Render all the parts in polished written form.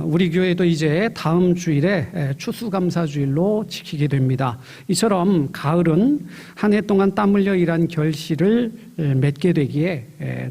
우리 교회도 이제 다음 주일에 추수감사주일로 지키게 됩니다. 이처럼 가을은 한 해 동안 땀 흘려 일한 결실을 맺게 되기에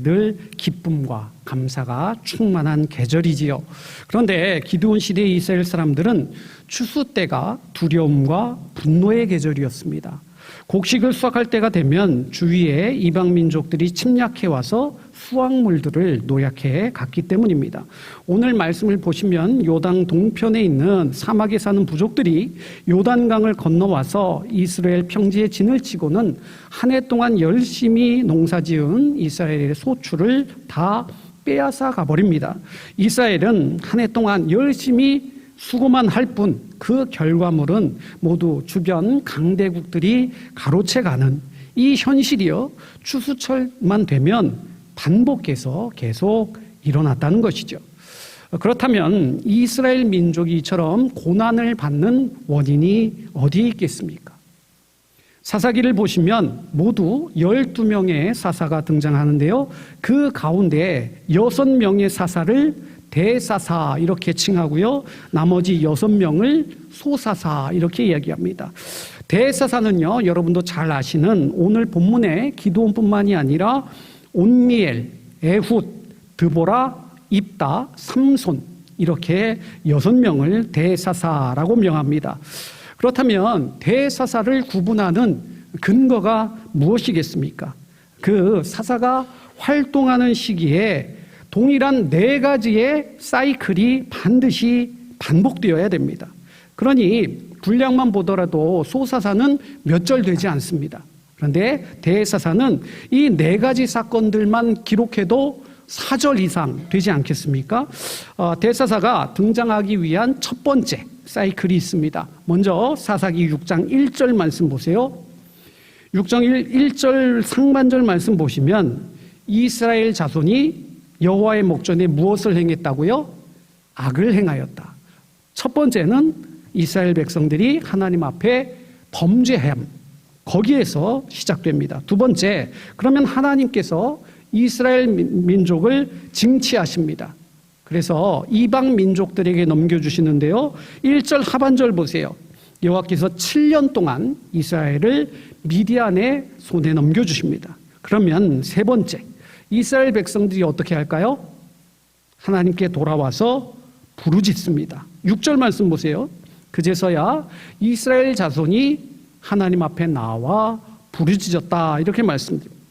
늘 기쁨과 감사가 충만한 계절이지요. 그런데 기드온 시대의 이스라엘 사람들은 추수 때가 두려움과 분노의 계절이었습니다. 곡식을 수확할 때가 되면 주위에 이방 민족들이 침략해 와서 수확물들을 노략해 갔기 때문입니다. 오늘 말씀을 보시면 요단 동편에 있는 사막에 사는 부족들이 요단강을 건너와서 이스라엘 평지에 진을 치고는 한 해 동안 열심히 농사지은 이스라엘의 소출을 다 빼앗아 가버립니다. 이스라엘은 한 해 동안 열심히 수고만 할 뿐 그 결과물은 모두 주변 강대국들이 가로채가는 이 현실이요, 추수철만 되면 반복해서 계속 일어났다는 것이죠. 그렇다면 이스라엘 민족이 이처럼 고난을 받는 원인이 어디에 있겠습니까? 사사기를 보시면 모두 12명의 사사가 등장하는데요. 그 가운데 6명의 사사를 대사사 이렇게 칭하고요, 나머지 6명을 소사사 이렇게 이야기합니다. 대사사는요, 여러분도 잘 아시는 오늘 본문의 기드온뿐만이 아니라 온니엘, 에훗, 드보라, 입다, 삼손 이렇게 6명을 대사사라고 명합니다. 그렇다면 대사사를 구분하는 근거가 무엇이겠습니까? 그 사사가 활동하는 시기에 동일한 4가지의 사이클이 반드시 반복되어야 됩니다. 그러니 분량만 보더라도 소사사는 몇 절 되지 않습니다. 그런데 대사사는 이 4가지 사건들만 기록해도 4절 이상 되지 않겠습니까? 대사사가 등장하기 위한 첫 번째 사이클이 있습니다. 먼저 사사기 6장 1절 말씀 보세요. 6장 1절 상반절 말씀 보시면 이스라엘 자손이 여호와의 목전에 무엇을 행했다고요? 악을 행하였다. 첫 번째는 이스라엘 백성들이 하나님 앞에 범죄함, 거기에서 시작됩니다. 두 번째, 그러면 하나님께서 이스라엘 민족을 징치하십니다. 그래서 이방 민족들에게 넘겨주시는데요. 1절 하반절 보세요. 여호와께서 7년 동안 이스라엘을 미디안의 손에 넘겨주십니다. 그러면 세 번째, 이스라엘 백성들이 어떻게 할까요? 하나님께 돌아와서 부르짖습니다. 6절 말씀 보세요. 그제서야 이스라엘 자손이 하나님 앞에 나와 부르짖었다 이렇게 말씀드립니다.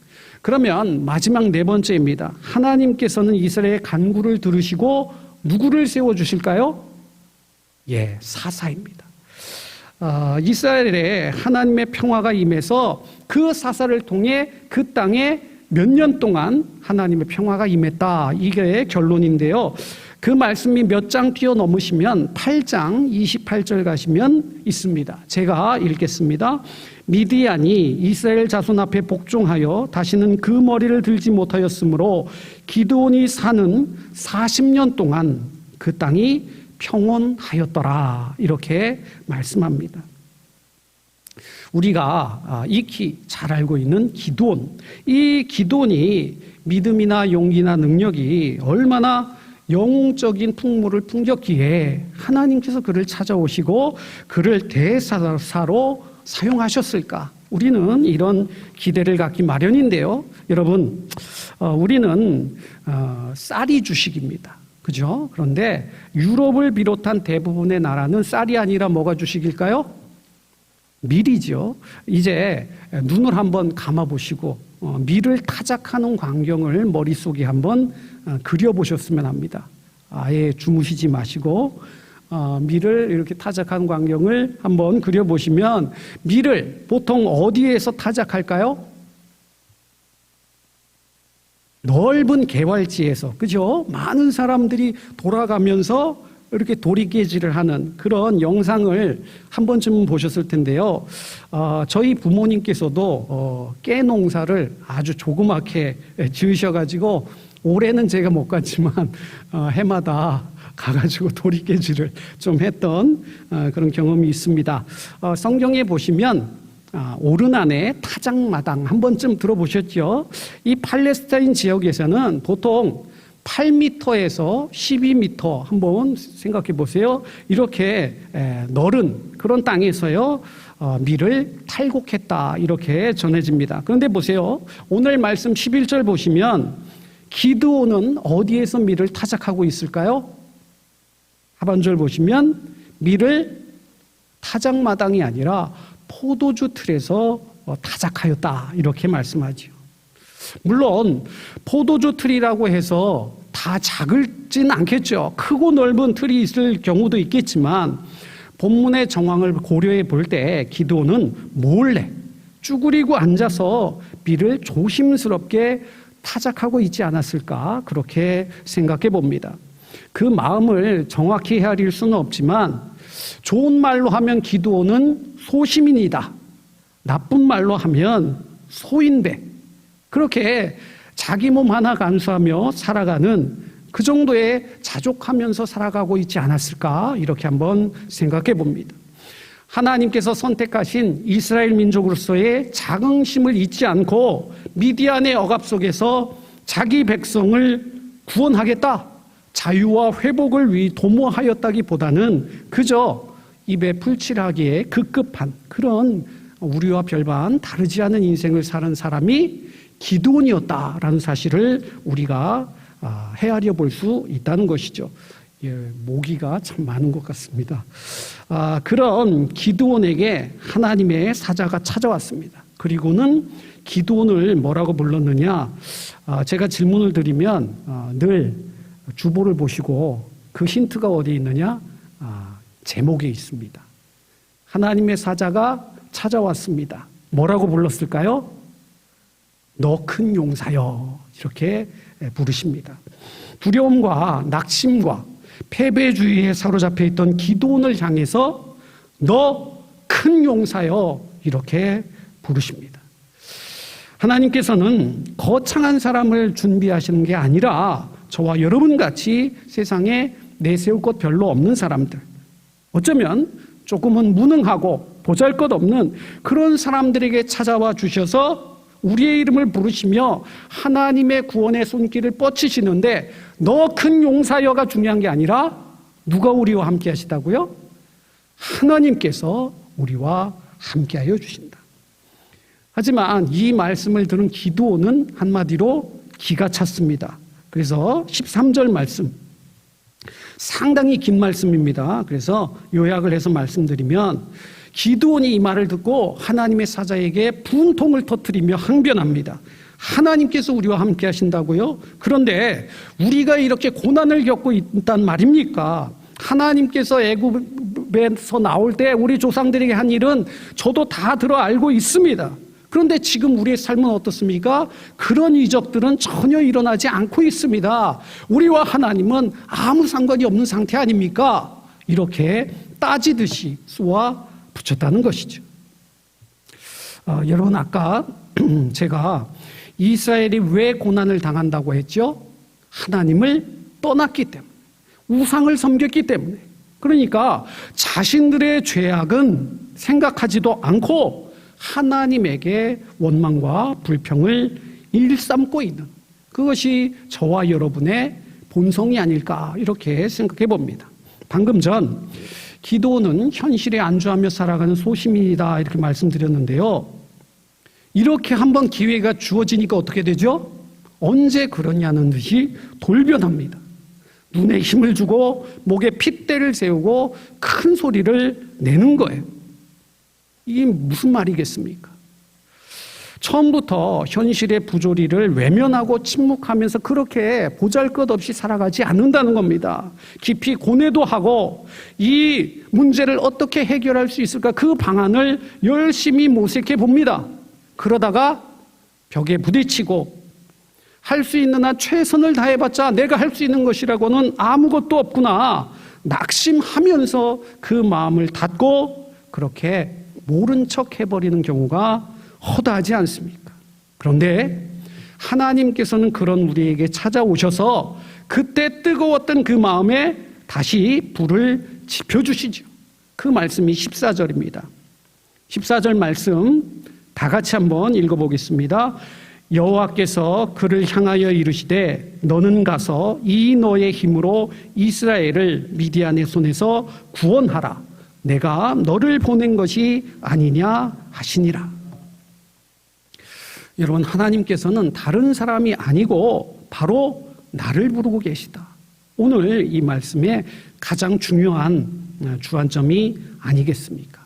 그러면 마지막 네 번째입니다. 하나님께서는 이스라엘의 간구를 들으시고 누구를 세워주실까요? 사사입니다. 이스라엘에 하나님의 평화가 임해서 그 사사를 통해 그 땅에 몇 년 동안 하나님의 평화가 임했다. 이게 결론인데요. 그 말씀이 몇 장 뛰어넘으시면 8장 28절 가시면 있습니다. 제가 읽겠습니다. 미디안이 이스라엘 자손 앞에 복종하여 다시는 그 머리를 들지 못하였으므로 기드온이 사는 40년 동안 그 땅이 평온하였더라. 이렇게 말씀합니다. 우리가 익히 잘 알고 있는 기드온, 이 기드온이 믿음이나 용기나 능력이 얼마나 영웅적인 풍물을 풍겼기에 하나님께서 그를 찾아오시고 그를 대사사로 사용하셨을까? 우리는 이런 기대를 갖기 마련인데요. 여러분, 우리는 쌀이 주식입니다. 그죠? 그런데 유럽을 비롯한 대부분의 나라는 쌀이 아니라 뭐가 주식일까요? 밀이죠. 이제 눈을 한번 감아보시고 밀을 타작하는 광경을 머릿속에 한번 그려보셨으면 합니다. 아예 주무시지 마시고 밀을 이렇게 타작하는 광경을 한번 그려보시면 밀을 보통 어디에서 타작할까요? 넓은 개활지에서, 그죠? 많은 사람들이 돌아가면서 이렇게 도리깨질을 하는 그런 영상을 한 번쯤 보셨을 텐데요. 저희 부모님께서도 깨 농사를 아주 조그맣게 지으셔가지고 올해는 제가 못 갔지만 해마다 가가지고 도리깨질을 좀 했던 그런 경험이 있습니다. 성경에 보시면 오르난의 타작마당 한 번쯤 들어보셨죠? 이 팔레스타인 지역에서는 보통 8m에서 12m 한번 생각해 보세요. 이렇게 넓은 그런 땅에서요 밀을 탈곡했다 이렇게 전해집니다. 그런데 보세요. 오늘 말씀 11절 보시면 기드온은 어디에서 밀을 타작하고 있을까요? 하반절 보시면 밀을 타작마당이 아니라 포도주 틀에서 타작하였다 이렇게 말씀하죠. 물론 포도주 틀이라고 해서 다 작을진 않겠죠. 크고 넓은 틀이 있을 경우도 있겠지만 본문의 정황을 고려해 볼 때 기드온은 몰래 쭈그리고 앉아서 밀을 조심스럽게 타작하고 있지 않았을까 그렇게 생각해 봅니다. 그 마음을 정확히 헤아릴 수는 없지만 좋은 말로 하면 기드온은 소시민이다. 나쁜 말로 하면 소인배. 그렇게 자기 몸 하나 간수하며 살아가는 그 정도의 자족하면서 살아가고 있지 않았을까 이렇게 한번 생각해 봅니다. 하나님께서 선택하신 이스라엘 민족으로서의 자긍심을 잊지 않고 미디안의 억압 속에서 자기 백성을 구원하겠다, 자유와 회복을 위해 도모하였다기보다는 그저 입에 풀칠하기에 급급한 그런 우리와 별반 다르지 않은 인생을 사는 사람이 기드온이었다라는 사실을 우리가 헤아려 볼 수 있다는 것이죠. 예, 모기가 참 많은 것 같습니다. 그런 기드온에게 하나님의 사자가 찾아왔습니다. 그리고는 기드온을 뭐라고 불렀느냐? 제가 질문을 드리면 늘 주보를 보시고 그 힌트가 어디에 있느냐? 제목에 있습니다. 하나님의 사자가 찾아왔습니다. 뭐라고 불렀을까요? 너 큰 용사여 이렇게 부르십니다. 두려움과 낙심과 패배주의에 사로잡혀 있던 기드온을 향해서 너 큰 용사여 이렇게 부르십니다. 하나님께서는 거창한 사람을 준비하시는 게 아니라 저와 여러분같이 세상에 내세울 것 별로 없는 사람들, 어쩌면 조금은 무능하고 보잘것없는 그런 사람들에게 찾아와 주셔서 우리의 이름을 부르시며 하나님의 구원의 손길을 뻗치시는데 너 큰 용사여가 중요한 게 아니라 누가 우리와 함께 하시다고요? 하나님께서 우리와 함께 하여 주신다. 하지만 이 말씀을 들은 기드온은 한마디로 기가 찼습니다. 그래서 13절 말씀, 상당히 긴 말씀입니다. 그래서 요약을 해서 말씀드리면 기드온이 이 말을 듣고 하나님의 사자에게 분통을 터뜨리며 항변합니다. 하나님께서 우리와 함께 하신다고요? 그런데 우리가 이렇게 고난을 겪고 있단 말입니까? 하나님께서 애굽에서 나올 때 우리 조상들에게 한 일은 저도 다 들어 알고 있습니다. 그런데 지금 우리의 삶은 어떻습니까? 그런 이적들은 전혀 일어나지 않고 있습니다. 우리와 하나님은 아무 상관이 없는 상태 아닙니까? 이렇게 따지듯이 쏘아 붙였다는 것이죠. 여러분 아까 제가 이스라엘이 왜 고난을 당한다고 했죠? 하나님을 떠났기 때문에, 우상을 섬겼기 때문에. 그러니까 자신들의 죄악은 생각하지도 않고 하나님에게 원망과 불평을 일삼고 있는 그것이 저와 여러분의 본성이 아닐까 이렇게 생각해 봅니다. 방금 전 기드온은 현실에 안주하며 살아가는 소시민이다 이렇게 말씀드렸는데요. 이렇게 한번 기회가 주어지니까 어떻게 되죠? 언제 그러냐는 듯이 돌변합니다. 눈에 힘을 주고 목에 핏대를 세우고 큰 소리를 내는 거예요. 이게 무슨 말이겠습니까? 처음부터 현실의 부조리를 외면하고 침묵하면서 그렇게 보잘것없이 살아가지 않는다는 겁니다. 깊이 고뇌도 하고 이 문제를 어떻게 해결할 수 있을까 그 방안을 열심히 모색해 봅니다. 그러다가 벽에 부딪히고 할 수 있는 한 최선을 다해봤자 내가 할 수 있는 것이라고는 아무것도 없구나 낙심하면서 그 마음을 닫고 그렇게 모른 척 해버리는 경우가 허다하지 않습니까? 그런데 하나님께서는 그런 우리에게 찾아오셔서 그때 뜨거웠던 그 마음에 다시 불을 지펴주시죠. 그 말씀이 14절입니다. 14절 말씀 다 같이 한번 읽어보겠습니다. 여호와께서 그를 향하여 이르시되 너는 가서 이 너의 힘으로 이스라엘을 미디안의 손에서 구원하라. 내가 너를 보낸 것이 아니냐 하시니라. 여러분, 하나님께서는 다른 사람이 아니고 바로 나를 부르고 계시다. 오늘 이 말씀의 가장 중요한 주안점이 아니겠습니까?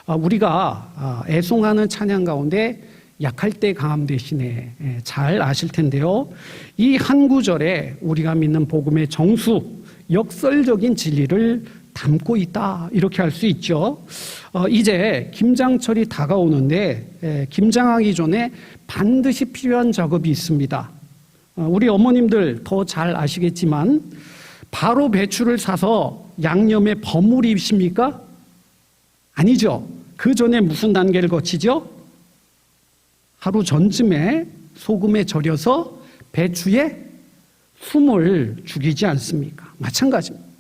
우리가 애송하는 찬양 가운데 약할 때 강함 대신에 잘 아실 텐데요. 이 한 구절에 우리가 믿는 복음의 정수, 역설적인 진리를 담고 있다, 이렇게 할 수 있죠. 이제 김장철이 다가오는데 김장하기 전에 반드시 필요한 작업이 있습니다. 우리 어머님들 더 잘 아시겠지만 바로 배추를 사서 양념에 버무리십니까? 아니죠. 그 전에 무슨 단계를 거치죠? 하루 전쯤에 소금에 절여서 배추에 숨을 죽이지 않습니까? 마찬가지입니다.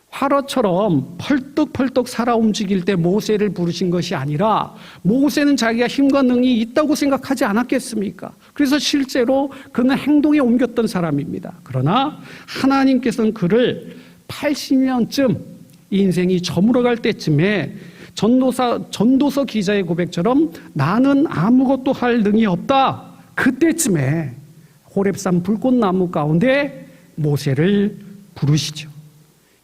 화로처럼 펄떡펄떡 살아 움직일 때 모세를 부르신 것이 아니라 모세는 자기가 힘과 능이 있다고 생각하지 않았겠습니까? 그래서 실제로 그는 행동에 옮겼던 사람입니다. 그러나 하나님께서는 그를 80년쯤 인생이 저물어갈 때쯤에 전도서 기자의 고백처럼 나는 아무것도 할 능이 없다. 그때쯤에 호렙산 불꽃나무 가운데 모세를 부르시죠.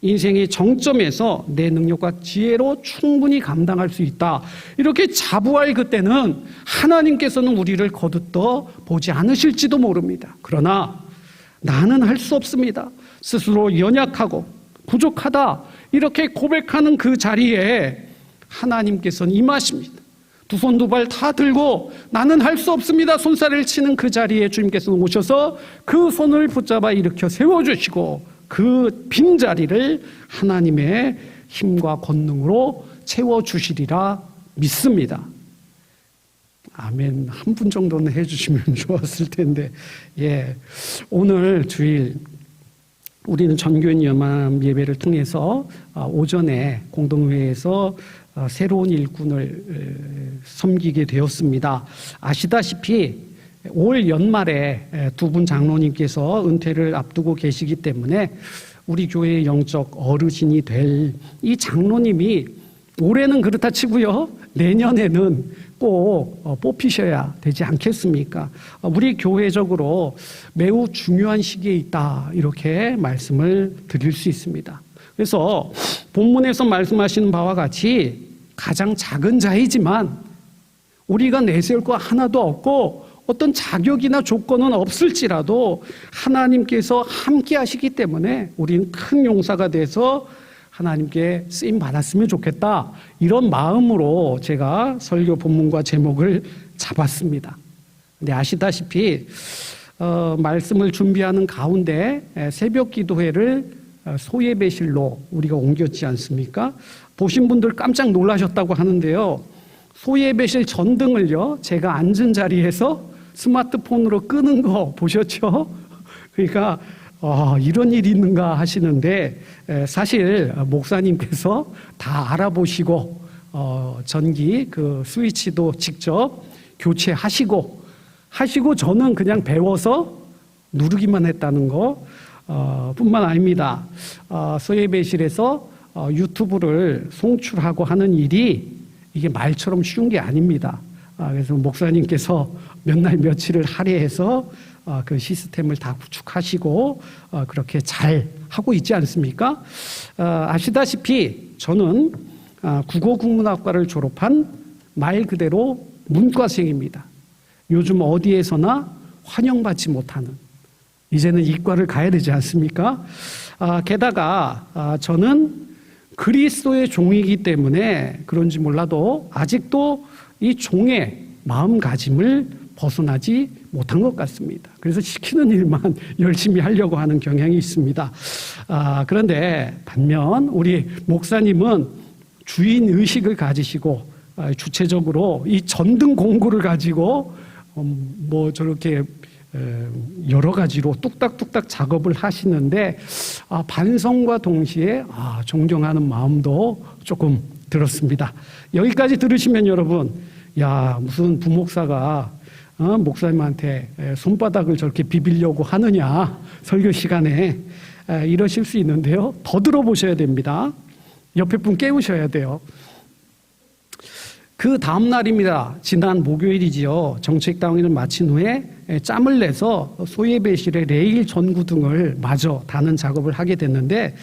인생의 정점에서 내 능력과 지혜로 충분히 감당할 수 있다. 이렇게 자부할 그때는 하나님께서는 우리를 거두떠 보지 않으실지도 모릅니다. 그러나 나는 할 수 없습니다. 스스로 연약하고 부족하다. 이렇게 고백하는 그 자리에 하나님께서는 임하십니다. 두 손 두 발 다 들고 나는 할 수 없습니다. 손살을 치는 그 자리에 주님께서는 오셔서 그 손을 붙잡아 일으켜 세워주시고 그 빈자리를 하나님의 힘과 권능으로 채워주시리라 믿습니다. 아멘. 한 분 정도는 해주시면 좋았을 텐데. 오늘 주일 우리는 전교인 연합 예배를 통해서 오전에 공동회에서 새로운 일꾼을 섬기게 되었습니다. 아시다시피 올 연말에 두 분 장로님께서 은퇴를 앞두고 계시기 때문에 우리 교회의 영적 어르신이 될 이 장로님이 올해는 그렇다 치고요, 내년에는 꼭 뽑히셔야 되지 않겠습니까? 우리 교회적으로 매우 중요한 시기에 있다, 이렇게 말씀을 드릴 수 있습니다. 그래서 본문에서 말씀하시는 바와 같이 가장 작은 자이지만 우리가 내세울 거 하나도 없고 어떤 자격이나 조건은 없을지라도 하나님께서 함께 하시기 때문에 우리는 큰 용사가 돼서 하나님께 쓰임 받았으면 좋겠다, 이런 마음으로 제가 설교 본문과 제목을 잡았습니다. 근데 아시다시피 말씀을 준비하는 가운데 새벽 기도회를 소예배실로 우리가 옮겼지 않습니까? 보신 분들 깜짝 놀라셨다고 하는데요, 소예배실 전등을요 제가 앉은 자리에서 스마트폰으로 끄는 거 보셨죠? 그러니까 이런 일이 있는가 하시는데, 사실 목사님께서 다 알아보시고 전기 그 스위치도 직접 교체하시고 저는 그냥 배워서 누르기만 했다는 거 뿐만 아닙니다. 소예배실에서 유튜브를 송출하고 하는 일이 이게 말처럼 쉬운 게 아닙니다. 그래서 목사님께서 몇 날 며칠을 할애해서 그 시스템을 다 구축하시고 그렇게 잘 하고 있지 않습니까? 아시다시피 저는 국어국문학과를 졸업한 말 그대로 문과생입니다. 요즘 어디에서나 환영받지 못하는, 이제는 이과를 가야 되지 않습니까? 게다가 저는 그리스도의 종이기 때문에 그런지 몰라도 아직도 이 종의 마음가짐을 벗어나지 못한 것 같습니다. 그래서 시키는 일만 열심히 하려고 하는 경향이 있습니다. 그런데 반면 우리 목사님은 주인의식을 가지시고 주체적으로 이 전등 공구를 가지고 저렇게 여러 가지로 뚝딱뚝딱 작업을 하시는데 반성과 동시에 존경하는 마음도 조금 들었습니다. 여기까지 들으시면 여러분, 무슨 부목사가 목사님한테 손바닥을 저렇게 비비려고 하느냐, 설교 시간에 이러실 수 있는데요. 더 들어보셔야 됩니다. 옆에 분 깨우셔야 돼요. 그 다음 날입니다. 지난 목요일이지요. 정책당일을 마친 후에 짬을 내서 소예배실에 레일 전구등을 마저 다는 작업을 하게 됐는데,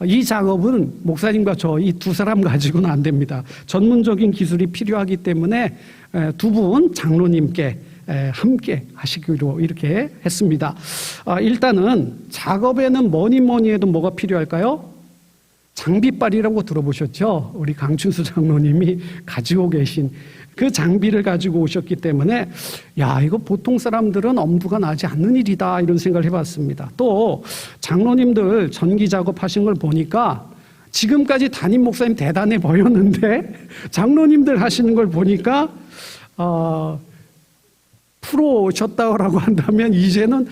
이 작업은 목사님과 저 이 두 사람 가지고는 안 됩니다. 전문적인 기술이 필요하기 때문에 두 분 장로님께 함께 하시기로 이렇게 했습니다. 일단은 작업에는 뭐니 해도 뭐가 필요할까요? 장비빨이라고 들어보셨죠? 우리 강춘수 장로님이 가지고 계신 그 장비를 가지고 오셨기 때문에, 야, 이거 보통 사람들은 엄두가 나지 않는 일이다, 이런 생각을 해봤습니다. 또 장로님들 전기 작업하신 걸 보니까 지금까지 담임 목사님 대단해 보였는데 장로님들 하시는 걸 보니까 프로셨다고 한다면 이제는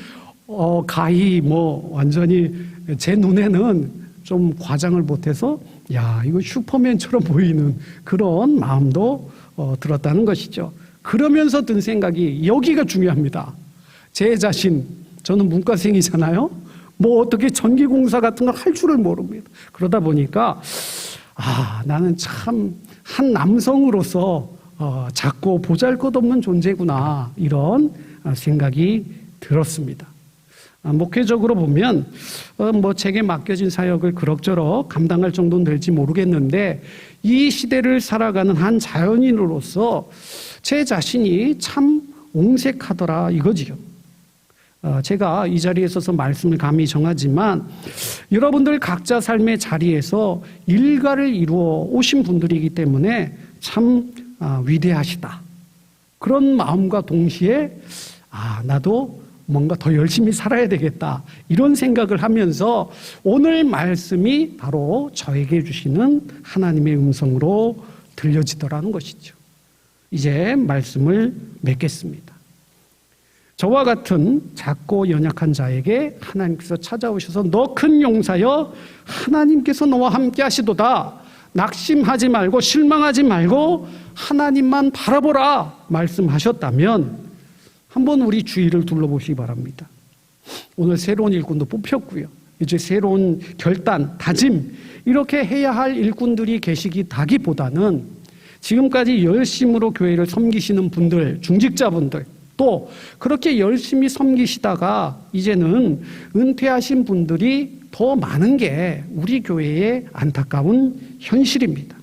가히 완전히 제 눈에는 좀 과장을 못해서, 야, 이거 슈퍼맨처럼 보이는 그런 마음도 들었다는 것이죠. 그러면서 든 생각이, 여기가 중요합니다. 제 자신, 저는 문과생이잖아요. 어떻게 전기공사 같은 걸 할 줄을 모릅니다. 그러다 보니까 나는 참 한 남성으로서 작고 보잘것없는 존재구나, 이런 생각이 들었습니다. 목회적으로 보면 제게 맡겨진 사역을 그럭저럭 감당할 정도는 될지 모르겠는데, 이 시대를 살아가는 한 자연인으로서 제 자신이 참 옹색하더라, 이거지요. 제가 이 자리에 서서 말씀을 감히 정하지만 여러분들 각자 삶의 자리에서 일가를 이루어 오신 분들이기 때문에 참 위대하시다, 그런 마음과 동시에 나도 뭔가 더 열심히 살아야 되겠다, 이런 생각을 하면서 오늘 말씀이 바로 저에게 주시는 하나님의 음성으로 들려지더라는 것이죠. 이제 말씀을 맺겠습니다. 저와 같은 작고 연약한 자에게 하나님께서 찾아오셔서 너 큰 용사여, 하나님께서 너와 함께 하시도다, 낙심하지 말고 실망하지 말고 하나님만 바라보라 말씀하셨다면 한번 우리 주위를 둘러보시기 바랍니다. 오늘 새로운 일꾼도 뽑혔고요. 이제 새로운 결단, 다짐, 이렇게 해야 할 일꾼들이 계시기보다는 지금까지 열심으로 교회를 섬기시는 분들, 중직자분들, 또 그렇게 열심히 섬기시다가 이제는 은퇴하신 분들이 더 많은 게 우리 교회의 안타까운 현실입니다.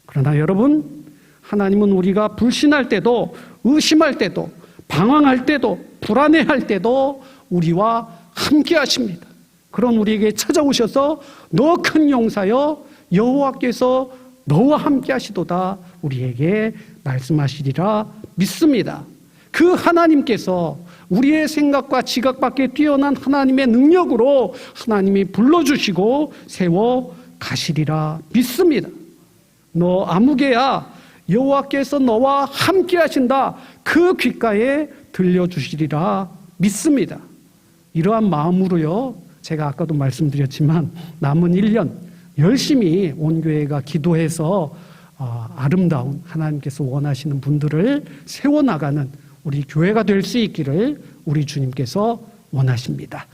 그러나 여러분, 하나님은 우리가 불신할 때도, 의심할 때도, 방황할 때도, 불안해할 때도 우리와 함께 하십니다. 그런 우리에게 찾아오셔서 너 큰 용사여, 여호와께서 너와 함께 하시도다, 우리에게 말씀하시리라 믿습니다. 그 하나님께서 우리의 생각과 지각 밖에 뛰어난 하나님의 능력으로 하나님이 불러주시고 세워 가시리라 믿습니다. 너 아무개야, 여호와께서 너와 함께 하신다, 그 귓가에 들려주시리라 믿습니다. 이러한 마음으로요, 제가 아까도 말씀드렸지만 남은 1년 열심히 온 교회가 기도해서 아름다운 하나님께서 원하시는 분들을 세워나가는 우리 교회가 될 수 있기를 우리 주님께서 원하십니다.